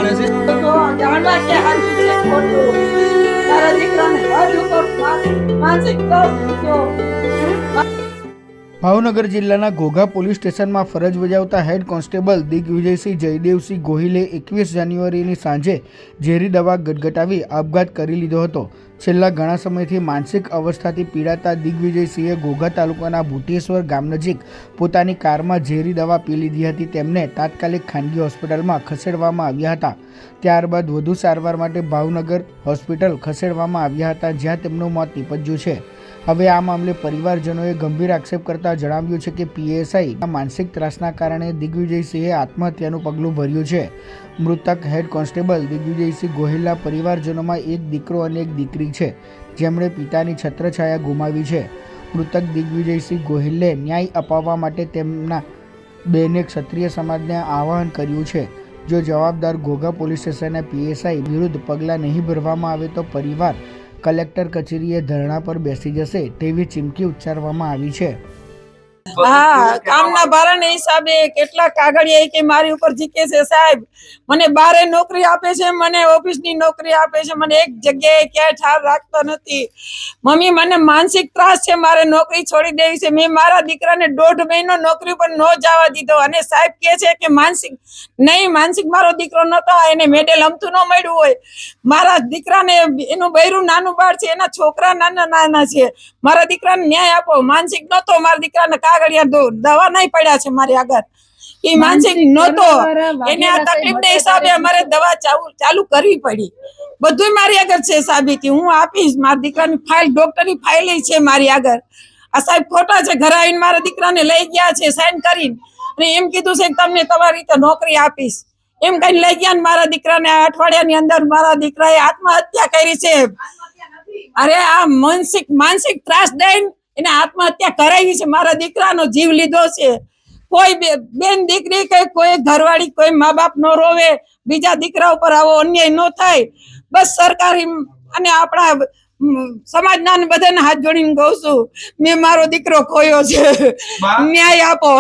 પડે છે? તો જાણવા કે હાજુ છે ખોટું તારા દીકરાને હજુ તો માનસિક ત્રાસ થયો। ભાવનગર જિલ્લાના ઘોઘા પોલીસ સ્ટેશનમાં ફરજ બજાવતા હેડ કોન્સ્ટેબલ દિગ્વિજયસિંહ જયદેવસિંહ ગોહિલે 21 જાન્યુઆરીની સાંજે ઝેરી દવા ગટગટાવી આપઘાત કરી લીધો હતો। છેલ્લા ઘણા સમયથી માનસિક અવસ્થાથી પીડાતા દિગ્વિજયસિંહે ઘોઘા તાલુકાના ભૂટેશ્વર ગામ નજીક પોતાની કારમાં ઝેરી દવા પી લીધી હતી। તેમને તાત્કાલિક ખાનગી હોસ્પિટલમાં ખસેડવામાં આવ્યા હતા। ત્યારબાદ વધુ સારવાર માટે ભાવનગર હોસ્પિટલ ખસેડવામાં આવ્યા હતા, જ્યાં તેમનું મોત નીપજ્યું છે। હવે આ મામલે પરિવારજનોએ ગંભીર આક્ષેપ કરતા જણાવ્યું છે કે પીએસઆઈ માનસિક ત્રાસના કારણે દિગ્વિજયસિંહે આત્મહત્યાનું પગલું ભર્યું છે। મૃતક હેડ કોન્સ્ટેબલ દિગ્વિજયસિંહ ગોહિલના પરિવારજનોમાં એક દીકરો અને એક દીકરી છે, જેમણે પિતાની છત્રછાયા ગુમાવી છે। મૃતક દિગ્વિજયસિંહ ગોહિલે ન્યાય અપાવવા માટે તેમના બેને ક્ષત્રિય સમાજને આહવાન કર્યું છે। જો જવાબદાર ઘોઘા પોલીસ સ્ટેશનના પીએસઆઈ વિરુદ્ધ પગલાં નહીં ભરવામાં આવે તો પરિવાર કલેક્ટર કચેરીએ ધરણા પર બેસી જશે તેવી ચીમકી ઉચ્ચારવામાં આવી છે। હા, કામના ભારના હિસાબે કેટલા કાગળિયા કે મારી ઉપર જીકે છે સાહેબ। મને બારે નોકરી આપે છે, મને ઓફિસની નોકરી આપે છે, મને એક જગ્યાએ ક્યાંય ઠાર રાખતો નથી। મમ્મી મને માનસિક ત્રાસ છે, મારે નોકરી છોડી દેવી છે। મેં મારા દીકરાને 1.5 મહિનો નોકરી પર ન જવા દીધો અને સાહેબ કહે છે કે માનસિક નહીં, માનસિક મારો દીકરો નતો, એને મેડલ અમતું ન મળ્યું હોય। મારા દીકરાને એનું બૈરું નાનું બાળ છે, એના છોકરા નાના નાના છે। મારા દીકરાને ન્યાય આપો। માનસિક નતો, મારા દીકરાને કાગળિયા દવા નહીં પડ્યા છે મારી આગળ, એ માનસિક નતો, એને આ તકલીફના હિસાબે અમારે દવા ચાલુ કરવી પડી। બધું મારી આગળ છે સાબિતી, હું આપીશ। મારા દીકરાની ફાઇલ, ડોક્ટરની ફાઇલ છે મારી આગળ। આ સાહેબ ખોટા છે, ઘરે આવીને મારા દીકરાને લઈ ગયા છે સાઈન કરીને, અને એમ કીધું છે કે તમને તમારી રીતે નોકરી આપીશ, એમ કઈ લઈ ગયા ને મારા દીકરાને આ અઠવાડિયાની અંદર મારા દીકરાએ આત્મહત્યા કરી છે। અરે આ માનસિક ત્રાસ દઈને એને આત્મહત્યા કરાવી છે, મારા દીકરાનો જીવ લીધો છે। કોઈ બેન દીકરી કે કોઈ ઘરવાળી, કોઈ મા બાપ નો રોવે, બીજા દીકરા ઉપર આવો અન્યાય ન થાય। બસ સરકારી અને આપણા સમાજના બધાને હાથ જોડીને કહું છું, મેં મારો દીકરો ખોયો છે, ન્યાય આપો।